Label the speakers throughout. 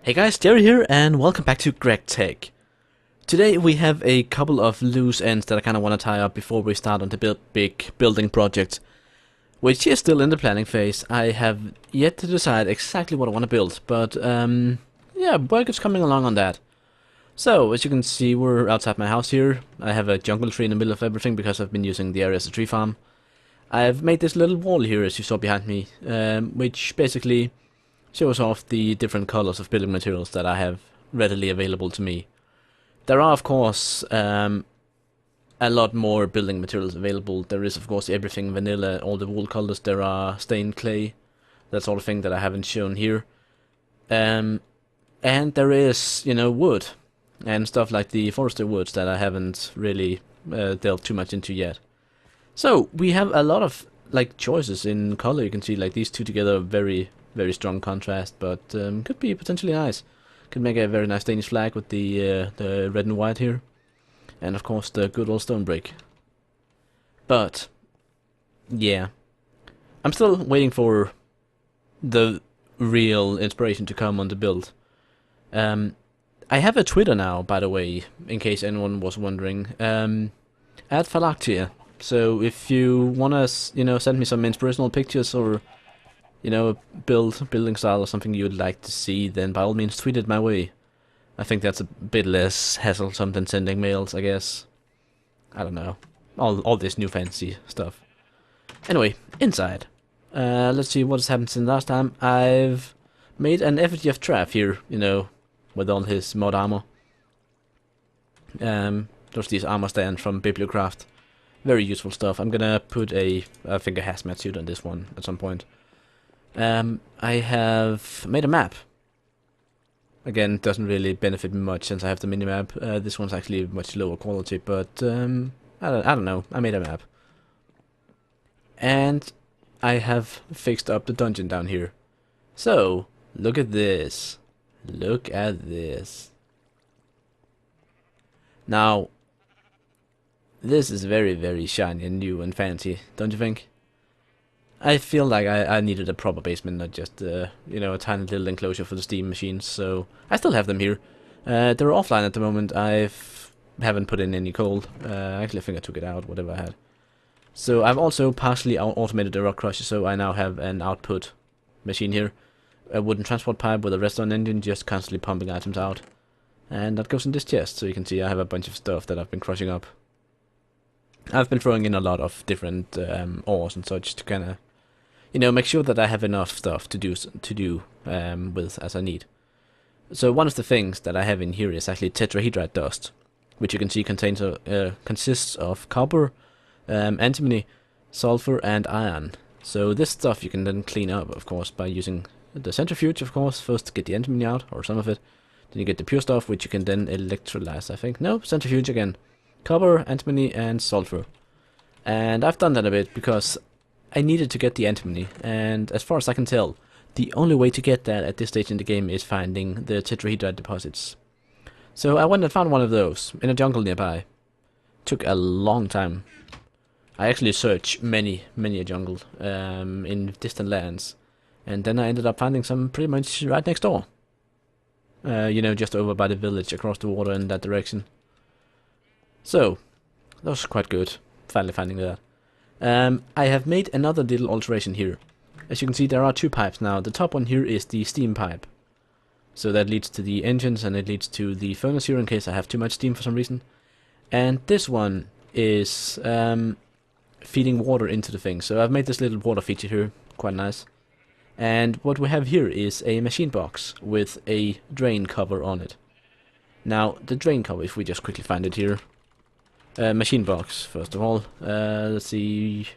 Speaker 1: Hey guys, Jerry here, and welcome back to GregTech. Today we have a couple of loose ends that I kind of want to tie up before we start on the big building project, which is still in the planning phase. I have yet to decide exactly what I want to build, but yeah, work is coming along on that. So, as you can see, we're outside my house here. I have a jungle tree in the middle of everything because I've been using the area as a tree farm. I've made this little wall here, as you saw behind me, which basically shows off the different colors of building materials that I have readily available to me. There are, of course, a lot more building materials available. There is, of course, everything vanilla, all the wool colors. There are stained clay, that sort of thing that I haven't shown here. And there is, you know, wood and stuff like the forestry woods that I haven't really delved too much into yet. So we have a lot of like choices in color. You can see like these two together, very strong contrast, but could be potentially nice. Could make a very nice Danish flag with the red and white here, and of course the good old stone brick. But yeah, I'm still waiting for the real inspiration to come on the build. I have a Twitter now, by the way, in case anyone was wondering. @Falactia. So if you wanna, you know, send me some inspirational pictures or, you know, a building style or something you'd like to see, then by all means tweet it my way. I think that's a bit less hassle-some than sending mails, I guess. I don't know. All this new fancy stuff. Anyway, inside. Let's see what has happened since last time. I've made an FTF trap here, you know, with all his mod armor. There's these armor stands from Bibliocraft. Very useful stuff. I'm gonna put I think a hazmat suit on this one at some point. I have made a map. Again, doesn't really benefit me much since I have the minimap. This one's actually much lower quality, but I don't know. I made a map. And I have fixed up the dungeon down here. So, look at this. Look at this. Now, this is very shiny and new and fancy, don't you think? I feel like I needed a proper basement, not just, you know, a tiny little enclosure for the Steam machines, so I still have them here. They're offline at the moment. Haven't put in any coal. Actually, I think I took it out, whatever I had. So I've also partially automated the rock crusher, so I now have an output machine here. A wooden transport pipe with a redstone engine, just constantly pumping items out. And that goes in this chest, so you can see I have a bunch of stuff that I've been crushing up. I've been throwing in a lot of different ores and such to kind of, you know, make sure that I have enough stuff to do with as I need. So one of the things that I have in here is actually tetrahedrite dust, which you can see consists of copper, antimony, sulfur, and iron. So this stuff you can then clean up, of course, by using the centrifuge, of course, first to get the antimony out, or some of it. Then you get the pure stuff, which you can then electrolyze, I think. No, centrifuge again. Copper, antimony, and sulfur. And I've done that a bit because I needed to get the antimony, and as far as I can tell, the only way to get that at this stage in the game is finding the tetrahedrite deposits. So I went and found one of those in a jungle nearby. Took a long time. I actually searched many a jungle in distant lands, and then I ended up finding some pretty much right next door. You know, just over by the village, across the water in that direction. So, that was quite good, finally finding that. I have made another little alteration here. As you can see, there are two pipes now. The top one here is the steam pipe. So that leads to the engines, and it leads to the furnace here in case I have too much steam for some reason. And this one is feeding water into the thing. So I've made this little water feature here, quite nice. And what we have here is a machine box with a drain cover on it. Now, the drain cover, if we just quickly find it here. Machine box, first of all. Let's see.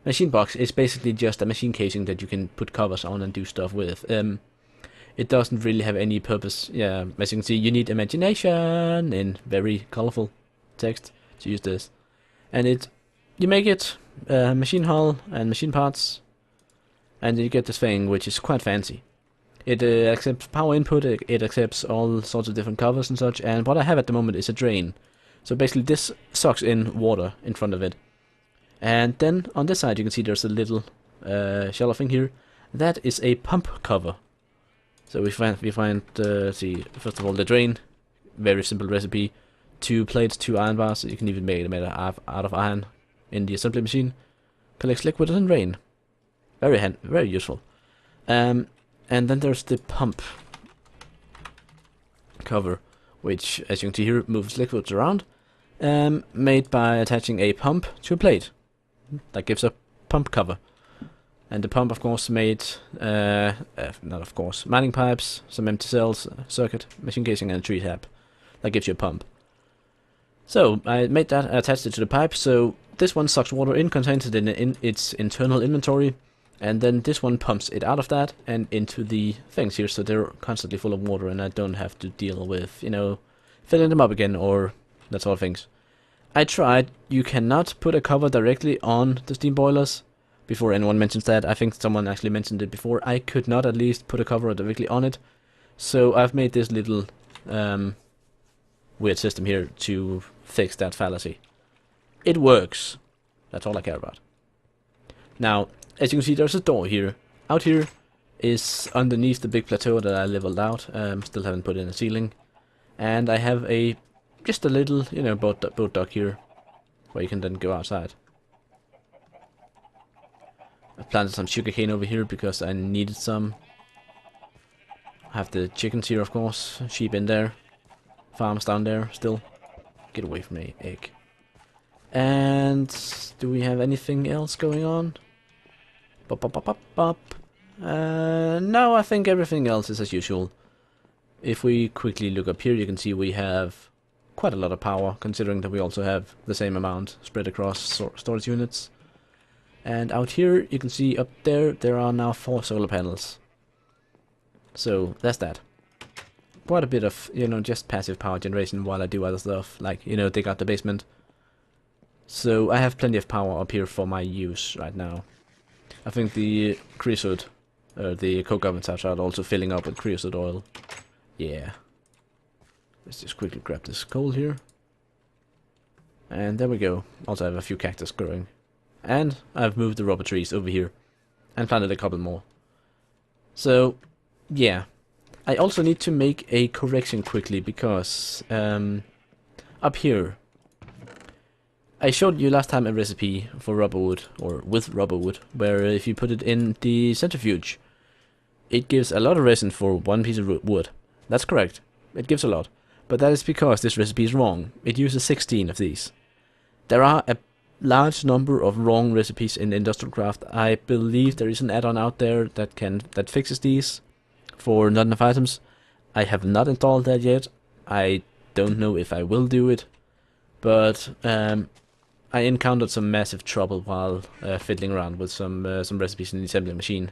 Speaker 1: Machine box is basically just a machine casing that you can put covers on and do stuff with. It doesn't really have any purpose. Yeah, as you can see, you need imagination in very colorful text to use this. And you make it machine hull and machine parts, and you get this thing which is quite fancy. It accepts power input, it accepts all sorts of different covers and such, and what I have at the moment is a drain. So basically this sucks in water in front of it. And then on this side you can see there's a little shelving here, that is a pump cover. So we find see, first of all the drain, very simple recipe, 2 plates, 2 iron bars. You can even make it out of iron in the assembly machine. Collects liquid and rain. Very useful. And then there's the pump cover, which, as you can see here, moves liquids around, made by attaching a pump to a plate. That gives a pump cover. And the pump, of course, made, not of course, mining pipes, some empty cells, circuit, machine casing, and a tree tab. That gives you a pump. So, I made that, attached it to the pipe, so this one sucks water in, contains it in its internal inventory, and then this one pumps it out of that and into the things here, so they're constantly full of water, and I don't have to deal with, you know, filling them up again, or that sort of things. I tried. You cannot put a cover directly on the steam boilers. Before anyone mentions that, I think someone actually mentioned it before. I could not at least put a cover directly on it. So I've made this little weird system here to fix that fallacy. It works. That's all I care about. Now, as you can see, there's a door here. Out here is underneath the big plateau that I leveled out. Still haven't put in a ceiling. And I have just a little, you know, boat dock here, where you can then go outside. I planted some sugarcane over here because I needed some. I have the chickens here, of course. Sheep in there. Farms down there still. Get away from me, egg. And do we have anything else going on? No, I think everything else is as usual. If we quickly look up here, you can see we have quite a lot of power, considering that we also have the same amount spread across storage units. And out here, you can see up there, there are now 4 solar panels. So, that's that. Quite a bit of, you know, just passive power generation while I do other stuff, like, you know, dig out the basement. So, I have plenty of power up here for my use right now. I think the creosote, the coke ovens outside, are also filling up with creosote oil. Yeah. Let's just quickly grab this coal here. And there we go. Also have a few cactus growing. And I've moved the rubber trees over here. And planted a couple more. So, yeah. I also need to make a correction quickly because up here I showed you last time a recipe for rubber wood, or with rubber wood, where if you put it in the centrifuge, it gives a lot of resin for 1 piece of wood. That's correct. It gives a lot. But that is because this recipe is wrong. It uses 16 of these. There are a large number of wrong recipes in InventoryTweaks. I believe there is an add-on out there that fixes these for not enough items. I have not installed that yet. I don't know if I will do it. But I encountered some massive trouble while fiddling around with some recipes in the assembly machine,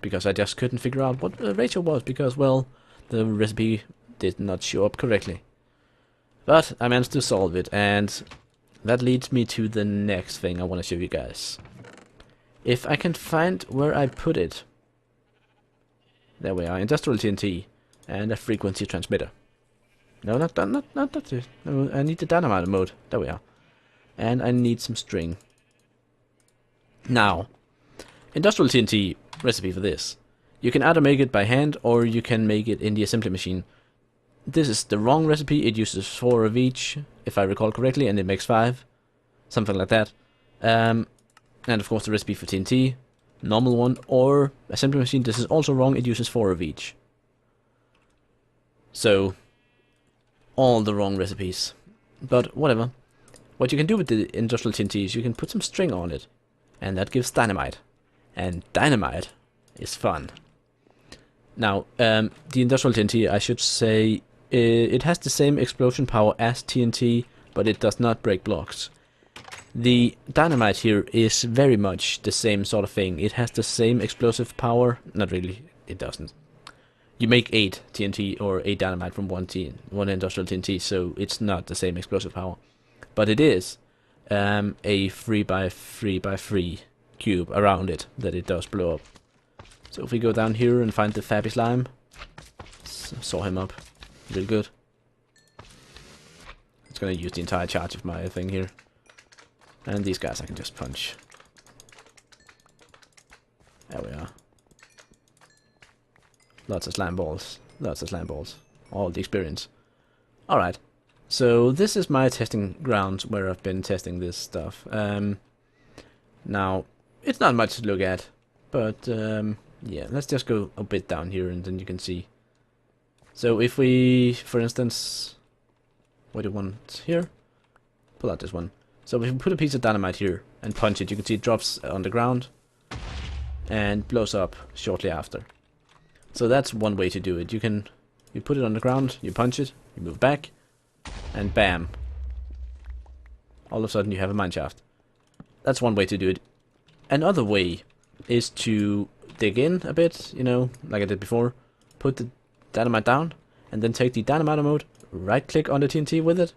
Speaker 1: because I just couldn't figure out what the ratio was, because, well, the recipe did not show up correctly. But I managed to solve it, and that leads me to the next thing I want to show you guys. If I can find where I put it. There we are, industrial TNT and a frequency transmitter. No, not that. No, I need the dynamite mode. There we are. And I need some string. Now, industrial TNT recipe for this. You can either make it by hand or you can make it in the assembly machine. This is the wrong recipe. It uses 4 of each, if I recall correctly, and it makes 5. Something like that. And of course the recipe for TNT, normal one, or assembly machine, this is also wrong. It uses 4 of each. So, all the wrong recipes. But whatever. What you can do with the industrial TNT is you can put some string on it. And that gives dynamite. And dynamite is fun. Now, the industrial TNT, I should say, it has the same explosion power as TNT, but it does not break blocks. The dynamite here is very much the same sort of thing. It has the same explosive power. Not really, it doesn't. You make 8 TNT or 8 dynamite from one industrial TNT, so it's not the same explosive power. But it is a 3x3x3 cube around it that it does blow up. So if we go down here and find the Fabby Slime, saw him up real good. It's gonna use the entire charge of my thing here. And these guys I can just punch. There we are. Lots of slime balls. Lots of slime balls. All the experience. Alright. So this is my testing ground where I've been testing this stuff. Now, it's not much to look at. But, yeah, let's just go a bit down here and then you can see. So if we, for instance, what do you want here? Pull out this one. So if we put a piece of dynamite here and punch it, you can see it drops on the ground and blows up shortly after. So that's one way to do it. You put it on the ground, you punch it, you move back, and bam. All of a sudden you have a mineshaft. That's one way to do it. Another way is to dig in a bit, you know, like I did before. Put the dynamite down, and then take the dynamite mode, right click on the TNT with it.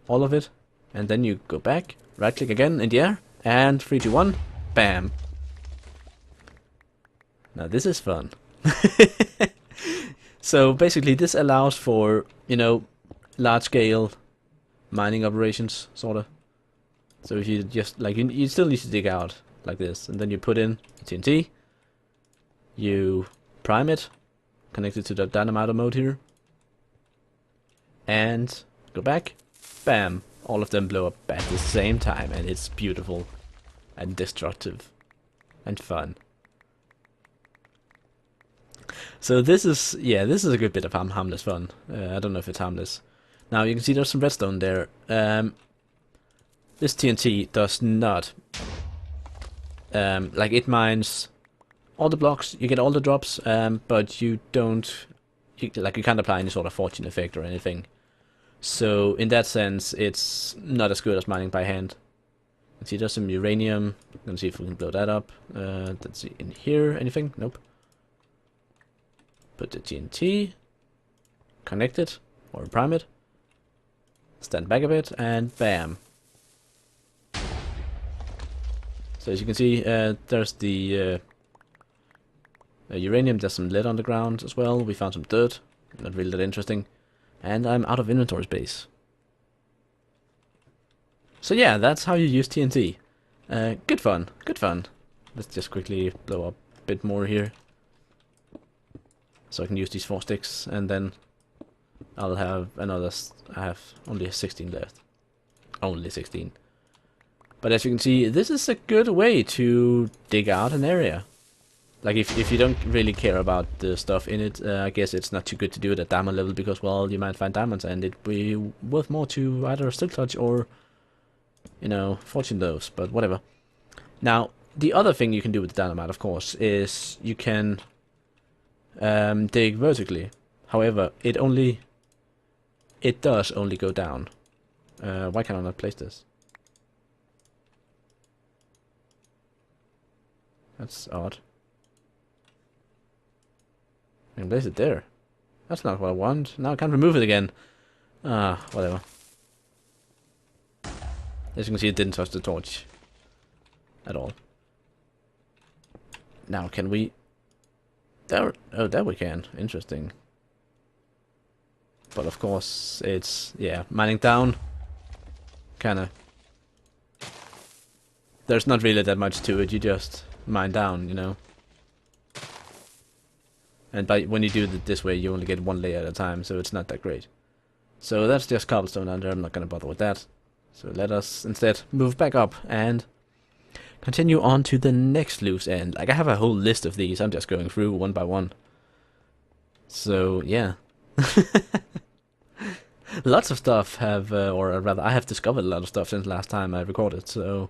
Speaker 1: All of it. And then you go back, right click again in the air, and 3, 2, 1, bam. Now this is fun. So basically this allows for, you know, large scale mining operations, sorta. So if you just, like, you still need to dig out like this, and then you put in TNT, you prime it, connect it to the dynamite mode here, and go back, bam. All of them blow up at the same time, and it's beautiful and destructive and fun. So this is, yeah, this is a good bit of harmless fun. I don't know if it's harmless. Now you can see there's some redstone there. This TNT does not, like, it mines all the blocks, you get all the drops, but you don't, you can't apply any sort of fortune effect or anything. So in that sense, it's not as good as mining by hand. You can see there's some uranium. Let's see if we can blow that up. Let's see, in here, anything? Nope. Put the TNT, connect it, or prime it, stand back a bit, and bam. So as you can see, there's the uranium, there's some lead on the ground as well. We found some dirt, not really that interesting. And I'm out of inventory space. So yeah, that's how you use TNT. Good fun, good fun. Let's just quickly blow up a bit more here. So I can use these 4 sticks, and then I'll have another, I have only 16 left. Only 16. But as you can see, this is a good way to dig out an area. Like, if you don't really care about the stuff in it, I guess it's not too good to do it at diamond level, because, well, you might find diamonds and it'd be worth more to either Silk Touch or, you know, Fortune Loaves, but whatever. Now, the other thing you can do with the dynamite, of course, is you can dig vertically. However, it does only go down. Why can I not place this? That's odd. I can place it there. That's not what I want. Now I can't remove it again. Ah, whatever. As you can see, it didn't touch the torch at all. Now, can we... There, oh, there we can. Interesting. But of course, it's, yeah, mining down. Kinda. There's not really that much to it. You just mine down, you know. And when you do it this way, you only get 1 layer at a time, so it's not that great. So that's just cobblestone under. I'm not going to bother with that. So let us instead move back up and continue on to the next loose end. Like, I have a whole list of these. I'm just going through one by one. So yeah. Lots of stuff have, or rather, I have discovered a lot of stuff since last time I recorded. So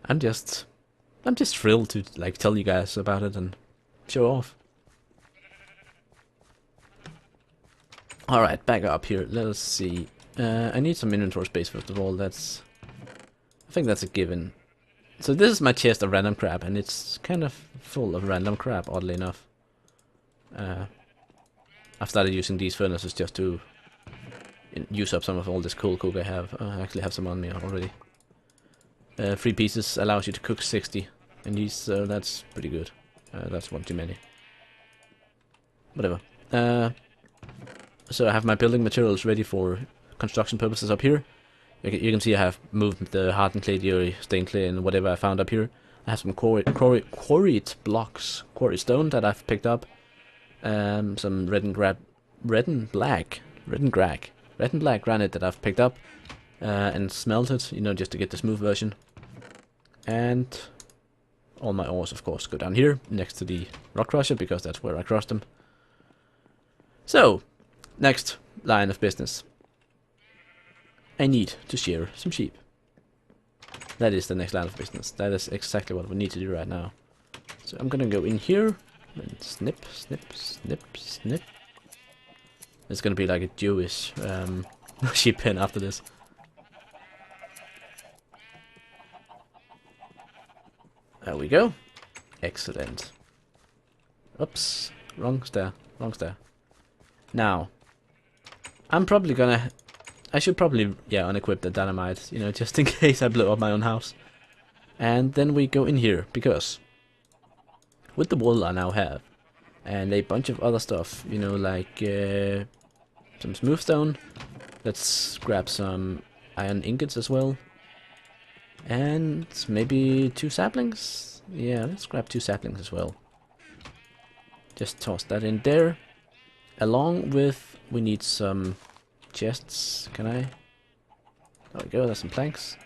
Speaker 1: I'm just thrilled to, like, tell you guys about it and show off. Alright, back up here. Let us see. I need some inventory space first of all. I think that's a given. So this is my chest of random crap, and it's kind of full of random crap, oddly enough. I've started using these furnaces just to use up some of all this coal coke I have. I actually have some on me already. 3 pieces allows you to cook 60 in these, so that's pretty good. That's one too many. Whatever. So I have my building materials ready for construction purposes up here. You can see I have moved the hardened clay, the stained clay, and whatever I found up here. I have some quarried blocks, quarried stone that I've picked up. Some red and black granite that I've picked up and smelted, you know, just to get the smooth version. And all my ores, of course, go down here next to the rock crusher because that's where I crushed them. So, next line of business. I need to shear some sheep. That is the next line of business. That is exactly what we need to do right now. So I'm gonna go in here and snip, snip, snip, snip. It's gonna be like a Jewish sheep pen after this. There we go. Excellent. Oops. Wrong stair. Wrong stair. Now, I'm probably gonna... I should probably, yeah, unequip the dynamite, you know, just in case I blow up my own house. And then we go in here, because with the wool I now have, and a bunch of other stuff, you know, like some smooth stone. Let's grab some iron ingots as well. And maybe 2 saplings? Yeah, let's grab 2 saplings as well. Just toss that in there. Along with, we need some chests. Can I? There we go, there's some planks.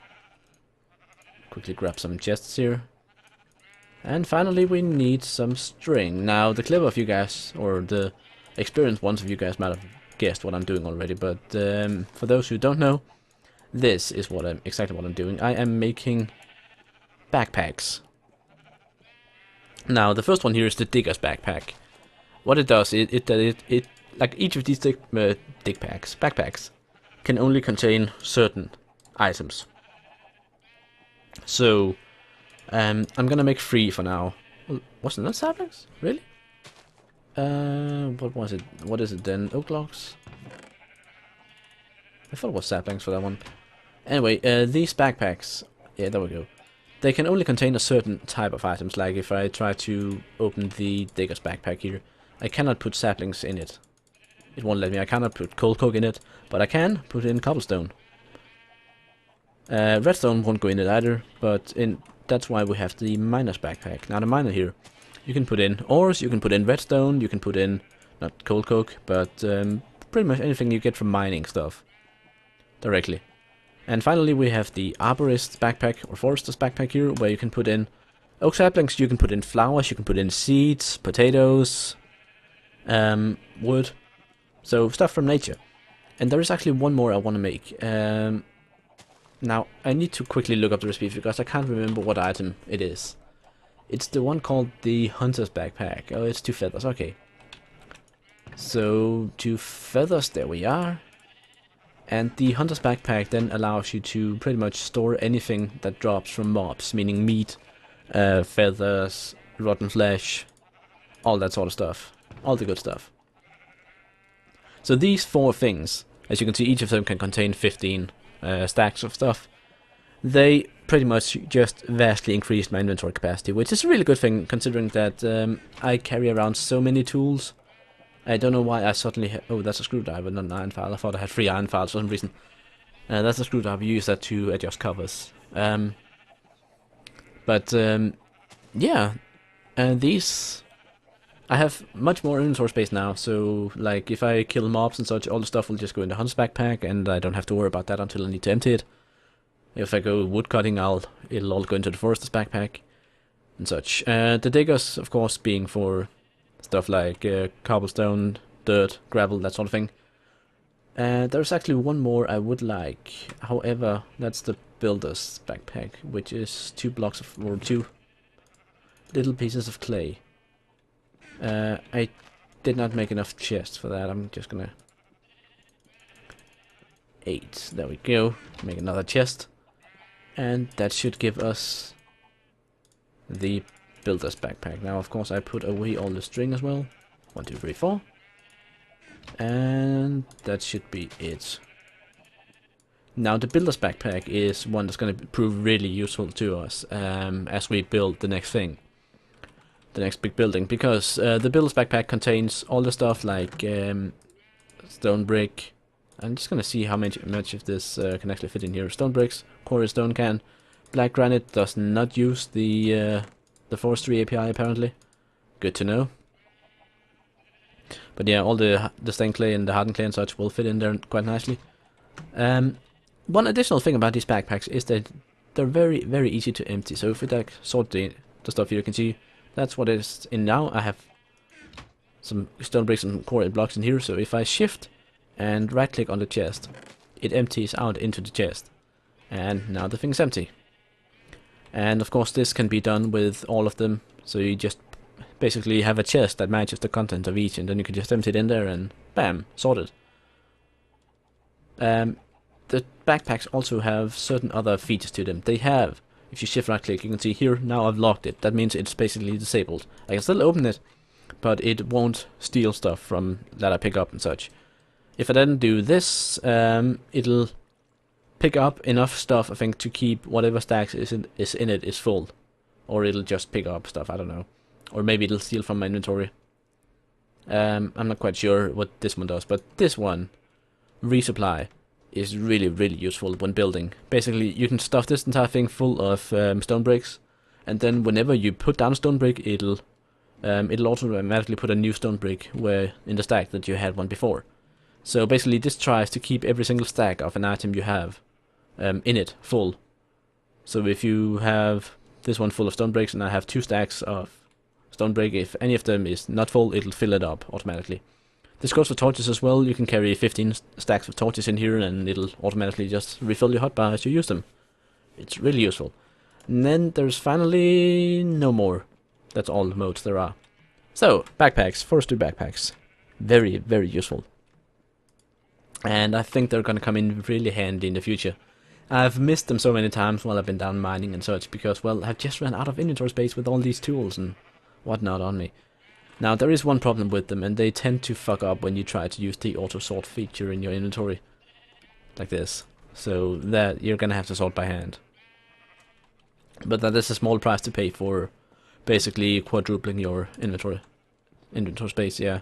Speaker 1: Quickly grab some chests here. And finally we need some string. Now the clever of you guys, or the experienced ones of you guys might have guessed what I'm doing already, but for those who don't know, this is exactly what I'm doing. I am making backpacks. Now the first one here is the digger's backpack. What it does, it like each of these backpacks can only contain certain items. So I'm gonna make 3 for now. Wasn't that saplings? Really? What was it? What is it then? Oak logs? I thought it was saplings for that one. Anyway, these backpacks, yeah, there we go. They can only contain a certain type of items. Like if I try to open the digger's backpack here, I cannot put saplings in it. It won't let me. I cannot put coal coke in it, but I can put in cobblestone. Redstone won't go in it either, but that's why we have the miner's backpack. Now the miner here, you can put in ores, you can put in redstone, you can put in, not coal coke, but pretty much anything you get from mining stuff directly. And finally we have the arborist's backpack, or forester's backpack here, where you can put in oak saplings, you can put in flowers, you can put in seeds, potatoes, wood, so stuff from nature. And there is actually one more I want to make. Now I need to quickly look up the recipe because I can't remember what item it is. It's the one called the hunter's backpack. Oh, it's 2 feathers, okay. So 2 feathers, there we are. And the hunter's backpack then allows you to pretty much store anything that drops from mobs, meaning meat, feathers, rotten flesh, all that sort of stuff. All the good stuff. So these 4 things, as you can see, each of them can contain 15 stacks of stuff. They pretty much just vastly increased my inventory capacity, which is a really good thing considering that I carry around so many tools. I don't know why I suddenly oh, that's a screwdriver, not an iron file. I thought I had 3 iron files for some reason. That's a screwdriver. You use that to adjust covers. Yeah, these... I have much more inventory space now, so like if I kill mobs and such, all the stuff will just go in the hunter's backpack, and I don't have to worry about that until I need to empty it. If I go wood cutting, it'll all go into the forester's backpack and such. The diggers, of course, being for stuff like cobblestone, dirt, gravel, that sort of thing. There's actually one more I would like. However, that's the builder's backpack, which is 2 blocks of, or 2 little pieces of clay. I did not make enough chests for that. I'm just gonna 8. There we go. Make another chest, and that should give us the builder's backpack. Now, of course, I put away all the string as well. 1, 2, 3, 4, and that should be it. Now, the builder's backpack is one that's going to prove really useful to us as we build the next thing. The next big building, because the builder's backpack contains all the stuff like stone brick. I'm just gonna see how much of this can actually fit in here. Stone bricks, quarry stone can, black granite does not use the Forestry API apparently. Good to know. But yeah, all the stained clay and the hardened clay and such will fit in there quite nicely. One additional thing about these backpacks is that they're very, very easy to empty. So if we like sort the stuff here, you can see that's what is in now. I have some stone bricks and core blocks in here. So if I shift and right click on the chest, it empties out into the chest. And now the thing's empty. And of course this can be done with all of them. So you just basically have a chest that matches the content of each, and then you can just empty it in there and bam, sorted. The backpacks also have certain other features to them. They have, if you shift right click, you can see here, now I've locked it. That means it's basically disabled. I can still open it, but it won't steal stuff from that I pick up and such. If I then do this, it'll pick up enough stuff, I think, to keep whatever stacks is in it is full. Or it'll just pick up stuff, I don't know. Or maybe it'll steal from my inventory. I'm not quite sure what this one does, but this one, resupply, is really, really useful when building. Basically, you can stuff this entire thing full of stone bricks, and then whenever you put down a stone brick, it'll automatically put a new stone brick where in the stack that you had one before. So basically, this tries to keep every single stack of an item you have in it full. So if you have this one full of stone bricks and I have 2 stacks of stone brick, if any of them is not full, it'll fill it up automatically. This goes for torches as well. You can carry 15 stacks of torches in here and it'll automatically just refill your hotbar as you use them. It's really useful. And then there's finally no more. That's all the modes there are. So, backpacks, forestry backpacks. Very, very useful. And I think they're gonna come in really handy in the future. I've missed them so many times while I've been down mining and such because, well, I've just run out of inventory space with all these tools and whatnot on me. Now, there is one problem with them, and they tend to fuck up when you try to use the auto-sort feature in your inventory. Like this. So that you're gonna have to sort by hand. But that is a small price to pay for basically quadrupling your inventory space, yeah.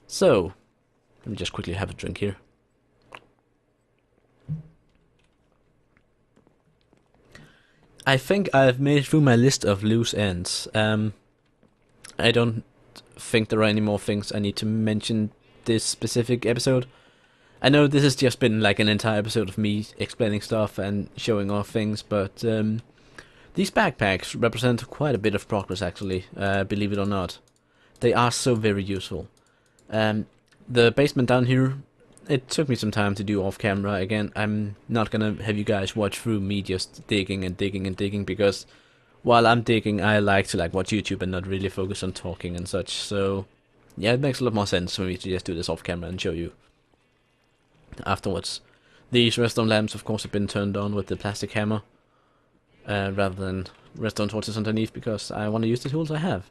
Speaker 1: So, let me just quickly have a drink here. I think I've made it through my list of loose ends. I don't think there are any more things I need to mention this specific episode. I know this has just been like an entire episode of me explaining stuff and showing off things, but these backpacks represent quite a bit of progress actually, believe it or not. They are so very useful. The basement down here, it took me some time to do off camera. Again, I'm not gonna have you guys watch through me just digging and digging and digging, because while I'm digging, I like to watch YouTube and not really focus on talking and such. So yeah, it makes a lot more sense for me to just do this off camera and show you afterwards. These redstone lamps, of course, have been turned on with the plastic hammer rather than redstone torches underneath, because I want to use the tools I have.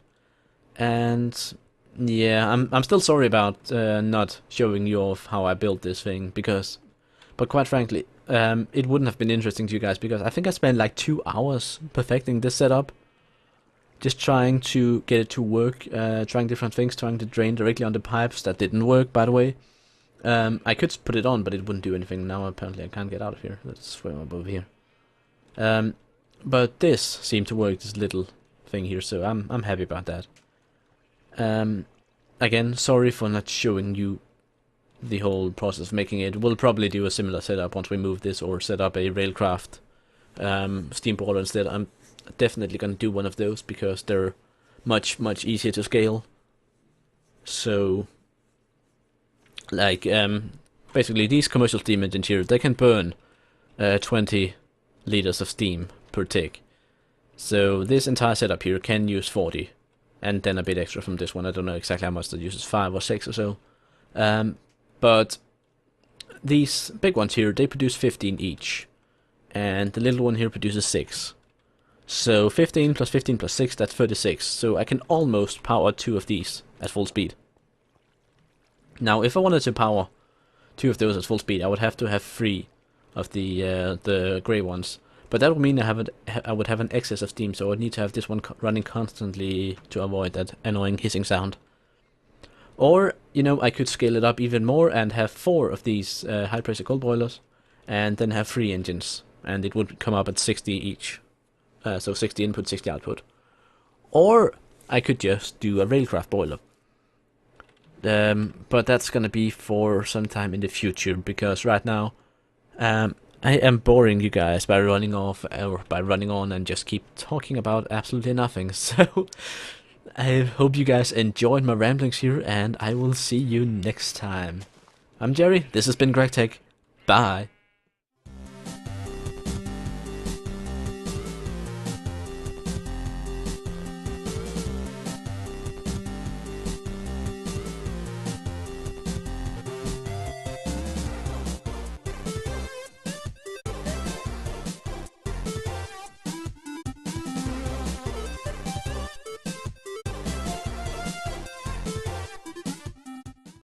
Speaker 1: And yeah, I'm still sorry about not showing you off how I built this thing, but quite frankly, it wouldn't have been interesting to you guys, because I think I spent like 2 hours perfecting this setup. Just trying to get it to work, trying different things, trying to drain directly on the pipes. That didn't work, by the way. I could put it on, but it wouldn't do anything. Now apparently I can't get out of here. Let's swim above here. But this seemed to work, this little thing here, so I'm happy about that. Again, sorry for not showing you the whole process of making it. We'll probably do a similar setup once we move this, or set up a Railcraft steam boiler instead. I'm definitely going to do one of those because they're much easier to scale. So, basically these commercial steam engines here, they can burn 20 liters of steam per tick. So this entire setup here can use 40, and then a bit extra from this one. I don't know exactly how much that uses, 5 or 6 or so. But these big ones here, they produce 15 each, and the little one here produces 6. So 15 plus 15 plus 6, that's 36. So I can almost power 2 of these at full speed. Now, if I wanted to power 2 of those at full speed, I would have to have 3 of the grey ones. But that would mean I would have an excess of steam, so I would need to have this one running constantly to avoid that annoying hissing sound. Or, you know, I could scale it up even more and have 4 of these high pressure coal boilers, and then have 3 engines and it would come up at 60 each. So 60 input, 60 output. Or I could just do a Railcraft boiler. But that's gonna be for some time in the future, because right now I am boring you guys by running off or by running on and just keep talking about absolutely nothing. So I hope you guys enjoyed my ramblings here, and I will see you next time. I'm Jerry, this has been GregTech. Bye.